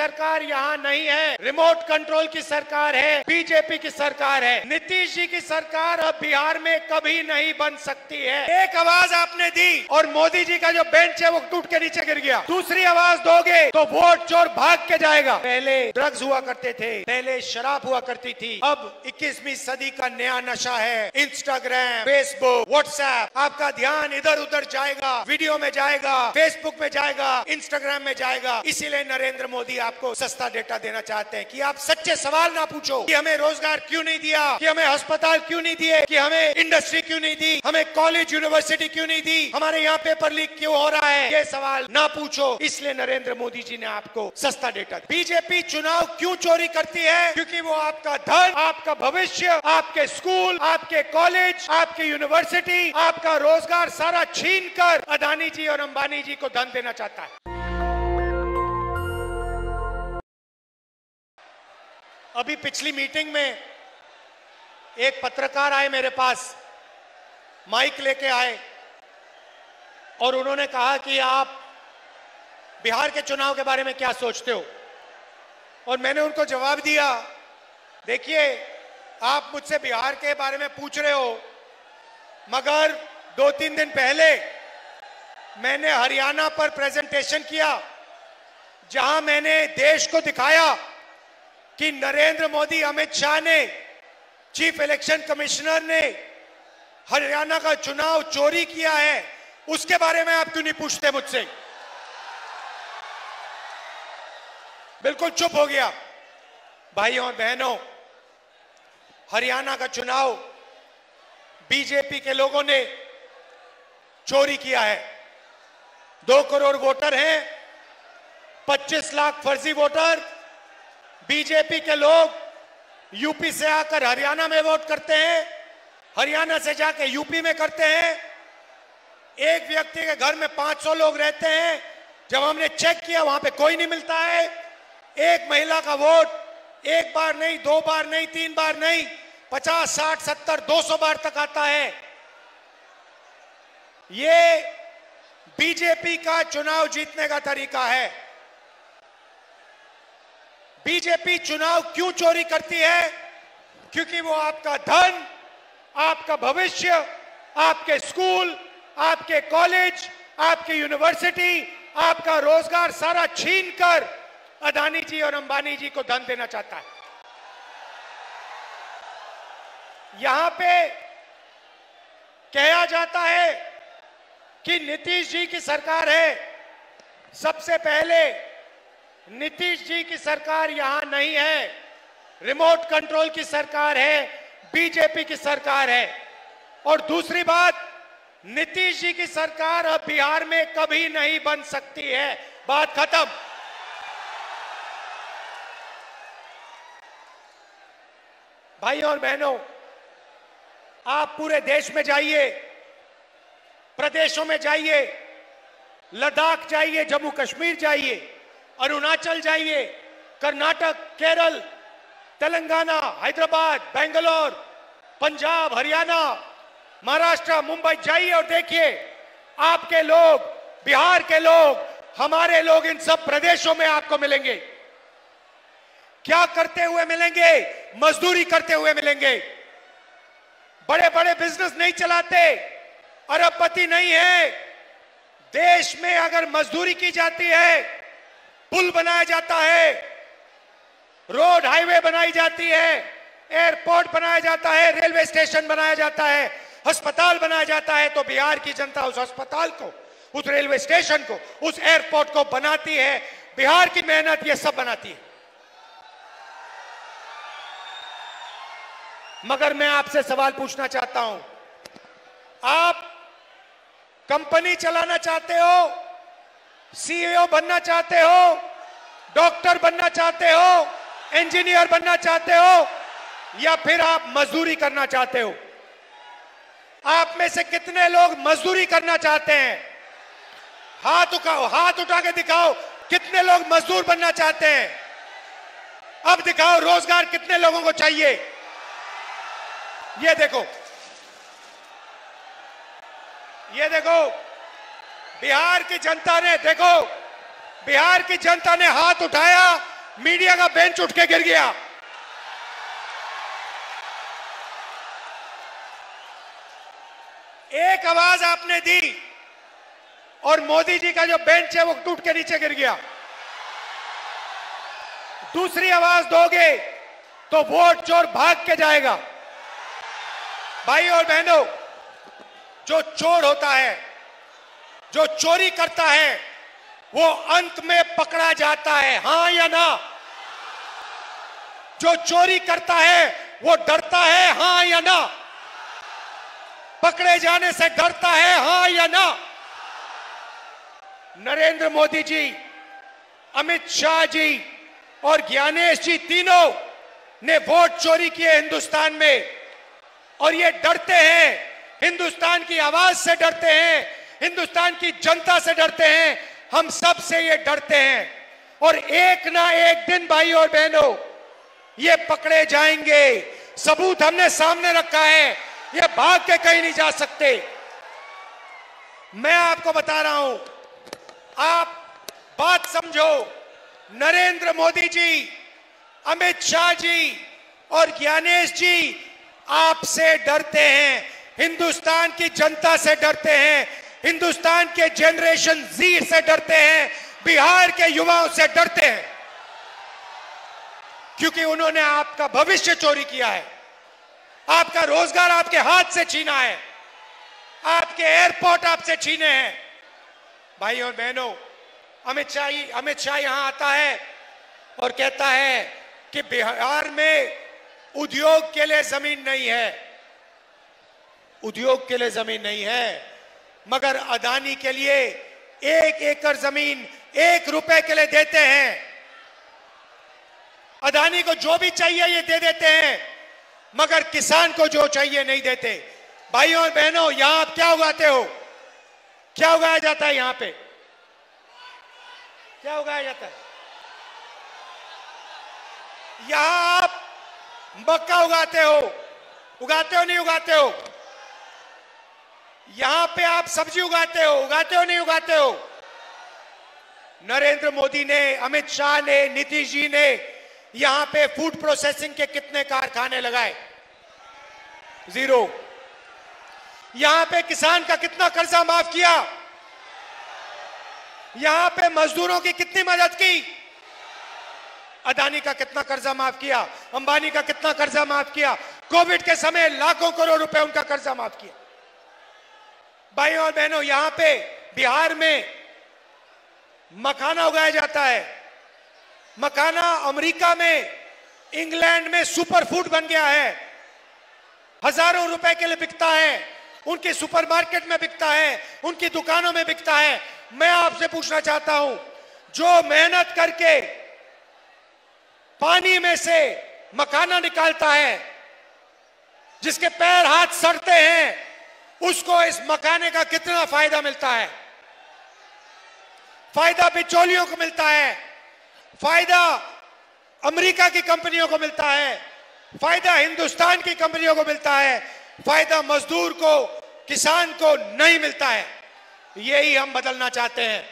सरकार यहाँ नहीं है, रिमोट कंट्रोल की सरकार है, बीजेपी की सरकार है। नीतीश जी की सरकार अब बिहार में कभी नहीं बन सकती है। एक आवाज आपने दी और मोदी जी का जो बेंच है वो टूट के नीचे गिर गया। दूसरी आवाज दोगे तो वोट चोर भाग के जाएगा। पहले ड्रग्स हुआ करते थे, पहले शराब हुआ करती थी, अब 21वीं सदी का नया नशा है इंस्टाग्राम, फेसबुक, व्हाट्सएप। आपका ध्यान इधर उधर जाएगा, वीडियो में जाएगा, फेसबुक में जाएगा, इंस्टाग्राम में जाएगा। इसीलिए नरेंद्र मोदी आपको सस्ता डेटा देना चाहते हैं कि आप सच्चे सवाल ना पूछो कि हमें रोजगार क्यों नहीं दिया, कि हमें अस्पताल क्यों नहीं दिए, कि हमें इंडस्ट्री क्यों नहीं दी, हमें कॉलेज यूनिवर्सिटी क्यों नहीं दी, हमारे यहाँ पेपर लीक क्यों हो रहा है। ये सवाल ना पूछो। इसलिए नरेंद्र मोदी जी ने आपको सस्ता डेटा। बीजेपी चुनाव क्यों चोरी करती है? क्योंकि वो आपका धन, आपका भविष्य, आपके स्कूल, आपके कॉलेज, आपके यूनिवर्सिटी, आपका रोजगार सारा छीन कर अदानी जी और अंबानी जी को धन देना चाहता है। अभी पिछली मीटिंग में एक पत्रकार आए मेरे पास, माइक लेके आए और उन्होंने कहा कि आप बिहार के चुनाव के बारे में क्या सोचते हो। और मैंने उनको जवाब दिया, देखिए आप मुझसे बिहार के बारे में पूछ रहे हो, मगर 2-3 दिन पहले मैंने हरियाणा पर प्रेजेंटेशन किया, जहां मैंने देश को दिखाया कि नरेंद्र मोदी, अमित शाह ने, चीफ इलेक्शन कमिश्नर ने हरियाणा का चुनाव चोरी किया है। उसके बारे में आप क्यों नहीं पूछते मुझसे? बिल्कुल चुप हो गया। भाइयों और बहनों, हरियाणा का चुनाव बीजेपी के लोगों ने चोरी किया है। 2 करोड़ वोटर हैं, 25 लाख फर्जी वोटर। बीजेपी के लोग यूपी से आकर हरियाणा में वोट करते हैं, हरियाणा से जाके यूपी में करते हैं। एक व्यक्ति के घर में 500 लोग रहते हैं। जब हमने चेक किया वहां पे कोई नहीं मिलता है। एक महिला का वोट 1 बार नहीं, 2 बार नहीं, 3 बार नहीं, 50, 60, 70, 200 बार तक आता है। ये बीजेपी का चुनाव जीतने का तरीका है। बीजेपी चुनाव क्यों चोरी करती है? क्योंकि वो आपका धन, आपका भविष्य, आपके स्कूल, आपके कॉलेज, आपकी यूनिवर्सिटी, आपका रोजगार सारा छीन कर अदानी जी और अंबानी जी को धन देना चाहता है। यहां पे कहा जाता है कि नीतीश जी की सरकार है। सबसे पहले नीतीश जी की सरकार यहां नहीं है, रिमोट कंट्रोल की सरकार है, बीजेपी की सरकार है। और दूसरी बात, नीतीश जी की सरकार अब बिहार में कभी नहीं बन सकती है। बात खत्म। भाइयों और बहनों, आप पूरे देश में जाइए, प्रदेशों में जाइए, लद्दाख जाइए, जम्मू कश्मीर जाइए, अरुणाचल जाइए, कर्नाटक, केरल, तेलंगाना, हैदराबाद, बेंगलोर, पंजाब, हरियाणा, महाराष्ट्र, मुंबई जाइए और देखिए आपके लोग, बिहार के लोग, हमारे लोग इन सब प्रदेशों में आपको मिलेंगे। क्या करते हुए मिलेंगे? मजदूरी करते हुए मिलेंगे। बड़े बड़े बिजनेस नहीं चलाते, अरबपति नहीं है। देश में अगर मजदूरी की जाती है, पुल बनाया जाता है, रोड हाईवे बनाई जाती है, एयरपोर्ट बनाया जाता है, रेलवे स्टेशन बनाया जाता है, अस्पताल बनाया जाता है, तो बिहार की जनता उस अस्पताल को, उस रेलवे स्टेशन को, उस एयरपोर्ट को बनाती है। बिहार की मेहनत ये सब बनाती है। मगर मैं आपसे सवाल पूछना चाहता हूं, आप कंपनी चलाना चाहते हो, सीईओ बनना चाहते हो, डॉक्टर बनना चाहते हो, इंजीनियर बनना चाहते हो, या फिर आप मजदूरी करना चाहते हो? आप में से कितने लोग मजदूरी करना चाहते हैं? हाथ उठाओ, हाथ उठा के दिखाओ कितने लोग मजदूर बनना चाहते हैं। अब दिखाओ रोजगार कितने लोगों को चाहिए। ये देखो, ये देखो, बिहार की जनता ने, देखो बिहार की जनता ने हाथ उठाया मीडिया का बेंच उठ के गिर गया। एक आवाज आपने दी और मोदी जी का जो बेंच है वो टूट के नीचे गिर गया। दूसरी आवाज दोगे तो वोट चोर भाग के जाएगा। भाई और बहनों, जो चोर होता है, जो चोरी करता है, वो अंत में पकड़ा जाता है, हां या ना? जो चोरी करता है वो डरता है, हां या ना? पकड़े जाने से डरता है, हां या ना? नरेंद्र मोदी जी, अमित शाह जी और ज्ञानेश जी तीनों ने वोट चोरी किए हिंदुस्तान में, और ये डरते हैं, हिंदुस्तान की आवाज से डरते हैं, हिंदुस्तान की जनता से डरते हैं, हम सब से ये डरते हैं। और एक ना एक दिन भाई और बहनों ये पकड़े जाएंगे। सबूत हमने सामने रखा है, ये भाग के कहीं नहीं जा सकते। मैं आपको बता रहा हूं, आप बात समझो। नरेंद्र मोदी जी, अमित शाह जी और ज्ञानेश जी आपसे डरते हैं, हिंदुस्तान की जनता से डरते हैं, हिंदुस्तान के जनरेशन जी से डरते हैं, बिहार के युवाओं से डरते हैं, क्योंकि उन्होंने आपका भविष्य चोरी किया है, आपका रोजगार आपके हाथ से छीना है, आपके एयरपोर्ट आपसे छीने हैं। भाई और बहनों, अमित शाह यहां आता है और कहता है कि बिहार में उद्योग के लिए जमीन नहीं है, उद्योग के लिए जमीन नहीं है, मगर अदानी के लिए 1 एकड़ जमीन 1 रुपए के लिए देते हैं। अदानी को जो भी चाहिए ये दे देते हैं, मगर किसान को जो चाहिए नहीं देते। भाइयों और बहनों, यहां आप क्या उगाते हो? क्या उगाया जाता है? यहां पे क्या उगाया जाता है? यहां आप मक्का उगाते हो नहीं उगाते हो? यहां पे आप सब्जी उगाते हो नहीं उगाते हो? नरेंद्र मोदी ने, अमित शाह ने, नीतीश जी ने यहां पे फूड प्रोसेसिंग के कितने कारखाने लगाए? 0। यहां पे किसान का कितना कर्जा माफ किया? यहां पे मजदूरों की कितनी मदद की? अदानी का कितना कर्जा माफ किया? अंबानी का कितना कर्जा माफ किया? कोविड के समय लाखों करोड़ रुपए उनका कर्जा माफ किया। भाइयों और बहनों, यहां पे बिहार में मखाना उगाया जाता है। मखाना अमेरिका में, इंग्लैंड में सुपर फूड बन गया है, हजारों रुपए के लिए बिकता है, उनके सुपरमार्केट में बिकता है, उनकी दुकानों में बिकता है। मैं आपसे पूछना चाहता हूं, जो मेहनत करके पानी में से मखाना निकालता है, जिसके पैर हाथ सड़ते हैं, उसको इस मखाने का कितना फायदा मिलता है? फायदा बिचौलियों को मिलता है, फायदा अमेरिका की कंपनियों को मिलता है, फायदा हिंदुस्तान की कंपनियों को मिलता है, फायदा मजदूर को, किसान को नहीं मिलता है। यही हम बदलना चाहते हैं।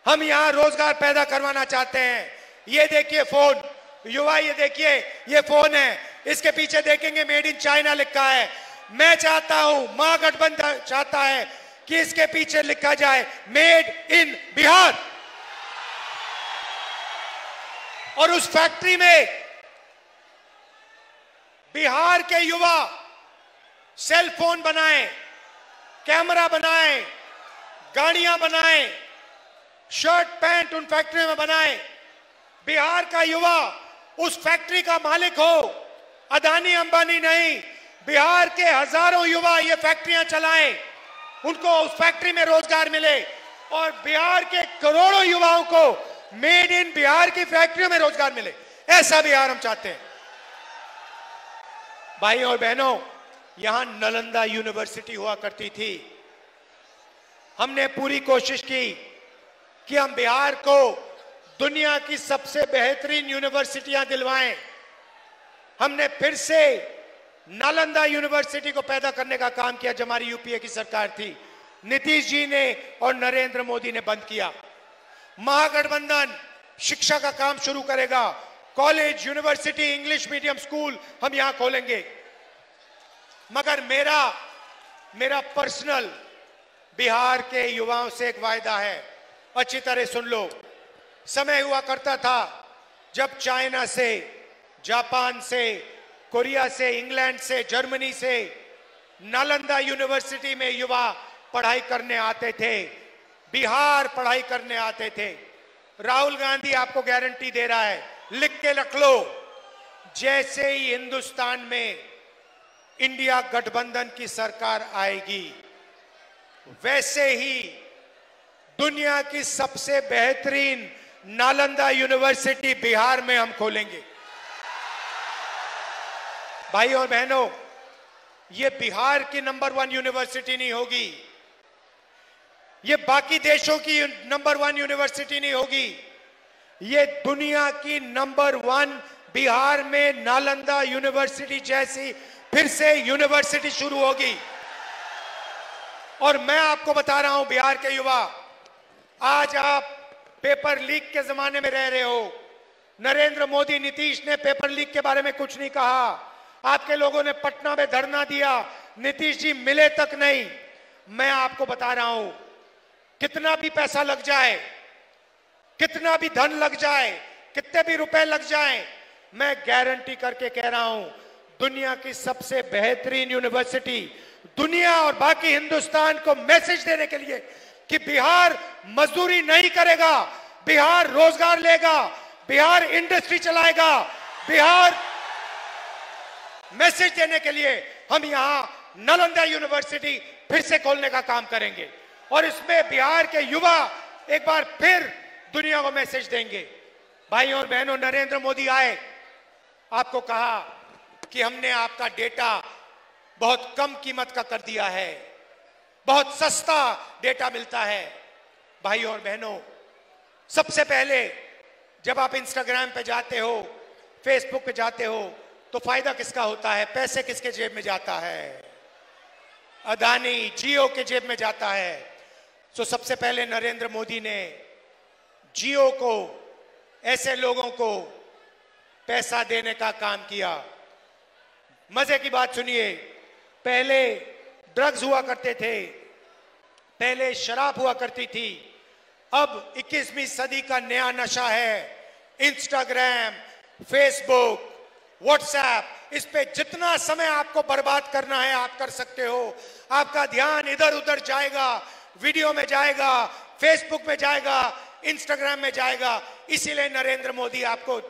हम यहां रोजगार पैदा करवाना चाहते हैं। ये देखिए फोन, युवा, ये देखिए, ये फोन है, इसके पीछे देखेंगे मेड इन चाइना लिखा है। मैं चाहता हूं, महागठबंधन चाहता है कि इसके पीछे लिखा जाए मेड इन बिहार, और उस फैक्ट्री में बिहार के युवा सेल फोन बनाएं, कैमरा बनाएं, गाड़ियां बनाएं, शर्ट पैंट उन फैक्ट्री में बनाएं। बिहार का युवा उस फैक्ट्री का मालिक हो, अदानी अंबानी नहीं। बिहार के हजारों युवा ये फैक्ट्रियां चलाएं, उनको उस फैक्ट्री में रोजगार मिले, और बिहार के करोड़ों युवाओं को मेड इन बिहार की फैक्ट्रियों में रोजगार मिले। ऐसा बिहार हम चाहते हैं। भाइयों और बहनों, यहां नालंदा यूनिवर्सिटी हुआ करती थी। हमने पूरी कोशिश की कि हम बिहार को दुनिया की सबसे बेहतरीन यूनिवर्सिटियां दिलवाएं। हमने फिर से नालंदा यूनिवर्सिटी को पैदा करने का काम किया, जब हमारी यूपीए की सरकार थी। नीतीश जी ने और नरेंद्र मोदी ने बंद किया। महागठबंधन शिक्षा का काम शुरू करेगा। College, university, English medium school हम यहां खोलेंगे। मगर मेरा पर्सनल बिहार के युवाओं से एक वायदा है, अच्छी तरह सुन लो। समय हुआ करता था जब चाइना से, जापान से, कोरिया से, इंग्लैंड से, जर्मनी से नालंदा यूनिवर्सिटी में युवा पढ़ाई करने आते थे, बिहार पढ़ाई करने आते थे। राहुल गांधी आपको गारंटी दे रहा है, लिख के रख लो, जैसे ही हिंदुस्तान में इंडिया गठबंधन की सरकार आएगी, वैसे ही दुनिया की सबसे बेहतरीन नालंदा यूनिवर्सिटी बिहार में हम खोलेंगे। भाई और बहनों, ये बिहार की नंबर 1 यूनिवर्सिटी नहीं होगी, ये बाकी देशों की नंबर 1 यूनिवर्सिटी नहीं होगी, ये दुनिया की नंबर 1 बिहार में नालंदा यूनिवर्सिटी जैसी फिर से यूनिवर्सिटी शुरू होगी। और मैं आपको बता रहा हूं बिहार के युवा, आज आप पेपर लीक के जमाने में रह रहे हो। नरेंद्र मोदी, नीतीश ने पेपर लीक के बारे में कुछ नहीं कहा। आपके लोगों ने पटना में धरना दिया, नीतीश जी मिले तक नहीं। मैं आपको बता रहा हूं, कितना भी पैसा लग जाए, कितना भी धन लग जाए, कितने भी रुपए लग जाए, मैं गारंटी करके कह रहा हूं, दुनिया की सबसे बेहतरीन यूनिवर्सिटी, दुनिया और बाकी हिंदुस्तान को मैसेज देने के लिए कि बिहार मजदूरी नहीं करेगा, बिहार रोजगार लेगा, बिहार इंडस्ट्री चलाएगा, बिहार मैसेज देने के लिए हम यहां नालंदा यूनिवर्सिटी फिर से खोलने का काम करेंगे। और इसमें बिहार के युवा एक बार फिर दुनिया को मैसेज देंगे। भाई और बहनों, नरेंद्र मोदी आए, आपको कहा कि हमने आपका डेटा बहुत कम कीमत का कर दिया है, बहुत सस्ता डेटा मिलता है। भाई और बहनों, सबसे पहले जब आप इंस्टाग्राम पे जाते हो, फेसबुक पे जाते हो, तो फायदा किसका होता है? पैसे किसके जेब में जाता है? अदानी, जियो के जेब में जाता है। तो सबसे पहले नरेंद्र मोदी ने जियो को, ऐसे लोगों को पैसा देने का काम किया। मजे की बात सुनिए, पहले ड्रग्स हुआ करते थे, पहले शराब हुआ करती थी, अब 21वीं सदी का नया नशा है इंस्टाग्राम, फेसबुक, व्हाट्सएप। इस पे जितना समय आपको बर्बाद करना है आप कर सकते हो। आपका ध्यान इधर उधर जाएगा, वीडियो में जाएगा, फेसबुक में जाएगा, इंस्टाग्राम में जाएगा। इसीलिए नरेंद्र मोदी आपको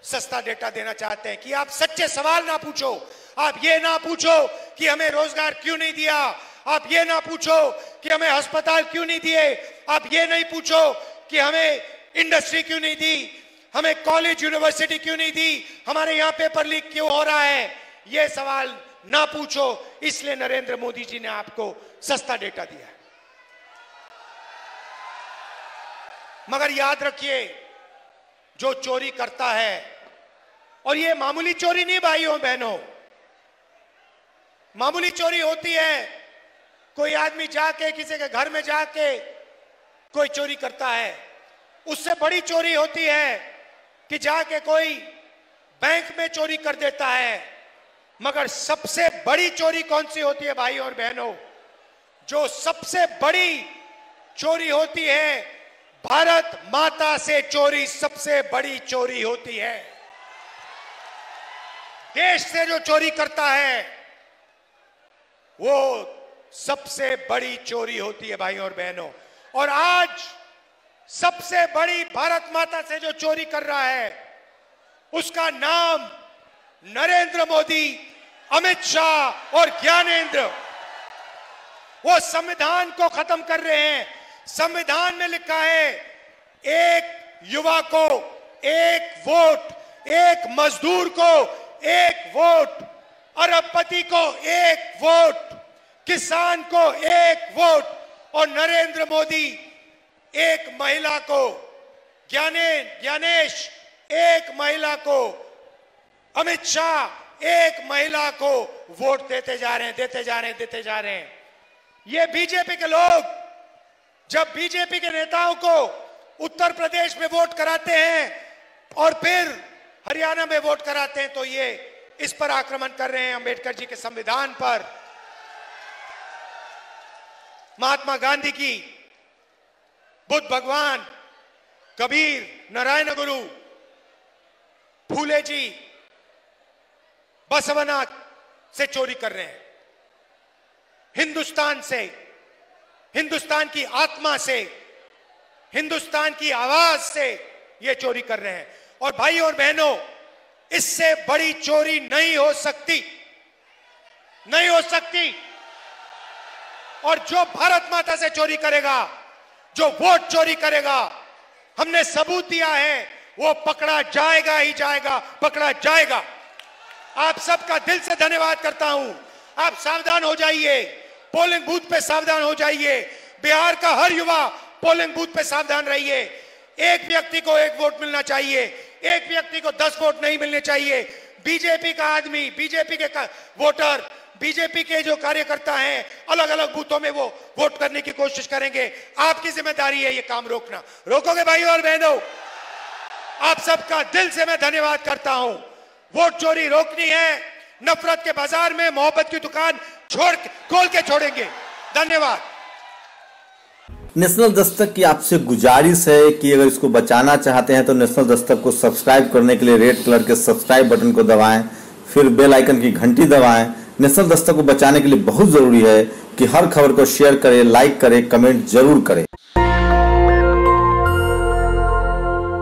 सस्ता डेटा देना चाहते हैं कि आप सच्चे सवाल ना पूछो। आप ये ना पूछो कि हमें रोजगार क्यों नहीं दिया, आप ये ना पूछो कि हमें अस्पताल क्यों नहीं दिए, आप ये नहीं पूछो कि हमें इंडस्ट्री क्यों नहीं दी, हमें कॉलेज यूनिवर्सिटी क्यों नहीं दी, हमारे यहां पेपर लीक क्यों हो रहा है। ये सवाल ना पूछो, इसलिए नरेंद्र मोदी जी ने आपको सस्ता डेटा दिया है। मगर याद रखिए, जो चोरी करता है, और ये मामूली चोरी नहीं भाइयों बहनों, मामूली चोरी होती है, कोई आदमी जाके किसी के घर में जाके कोई चोरी करता है। उससे बड़ी चोरी होती है कि जाके कोई बैंक में चोरी कर देता है। मगर सबसे बड़ी चोरी कौन सी होती है भाई और बहनों? जो सबसे बड़ी चोरी होती है, भारत माता से चोरी सबसे बड़ी चोरी होती है। देश से जो चोरी करता है वो सबसे बड़ी चोरी होती है भाई और बहनों। और आज सबसे बड़ी भारत माता से जो चोरी कर रहा है उसका नाम नरेंद्र मोदी, अमित शाह और ज्ञानेंद्र। वो संविधान को खत्म कर रहे हैं। संविधान में लिखा है, एक युवा को एक वोट, एक मजदूर को एक वोट, अरबपति को एक वोट, किसान को एक वोट, और नरेंद्र मोदी एक महिला को, ज्ञानेश एक महिला को, अमित शाह एक महिला को वोट देते जा रहे हैं, देते जा रहे हैं, देते जा रहे हैं। ये बीजेपी के लोग जब बीजेपी के नेताओं को उत्तर प्रदेश में वोट कराते हैं और फिर हरियाणा में वोट कराते हैं, तो ये इस पर आक्रमण कर रहे हैं, अंबेडकर जी के संविधान पर, महात्मा गांधी की, बुद्ध भगवान, कबीर, नारायण गुरु, फूले जी, बसवनाथ से चोरी कर रहे हैं। हिंदुस्तान से, हिंदुस्तान की आत्मा से, हिंदुस्तान की आवाज से ये चोरी कर रहे हैं। और भाई और बहनों, इससे बड़ी चोरी नहीं हो सकती, नहीं हो सकती। और जो भारत माता से चोरी करेगा, जो वोट चोरी करेगा, हमने सबूत दिया है, वो पकड़ा जाएगा ही जाएगा, पकड़ा जाएगा। आप सबका दिल से धन्यवाद करता हूं। आप सावधान हो जाइए, पोलिंग बूथ पे सावधान हो जाइए। बिहार का हर युवा पोलिंग बूथ पे सावधान रहिए। एक व्यक्ति को एक वोट मिलना चाहिए, एक व्यक्ति को 10 वोट नहीं मिलने चाहिए। बीजेपी का आदमी, बीजेपी के वोटर, बीजेपी के जो कार्यकर्ता हैं, अलग अलग बूथों में वो वोट करने की कोशिश करेंगे। आपकी जिम्मेदारी है ये काम रोकना। रोकोगे भाई और बहनों? आप सबका दिल से मैं धन्यवाद करता हूं। वोट चोरी रोकनी है, नफरत के बाजार में मोहब्बत की दुकान खोल के छोड़ेंगे। धन्यवाद। नेशनल दस्तक की आपसे गुजारिश है कि अगर इसको बचाना चाहते हैं तो नेशनल दस्तक को सब्सक्राइब करने के लिए रेड कलर के सब्सक्राइब बटन को दबाएं, फिर बेल आइकन की घंटी दबाएं। नेशनल दस्तक को बचाने के लिए बहुत जरूरी है कि हर खबर को शेयर करें, लाइक करें, कमेंट जरूर करें।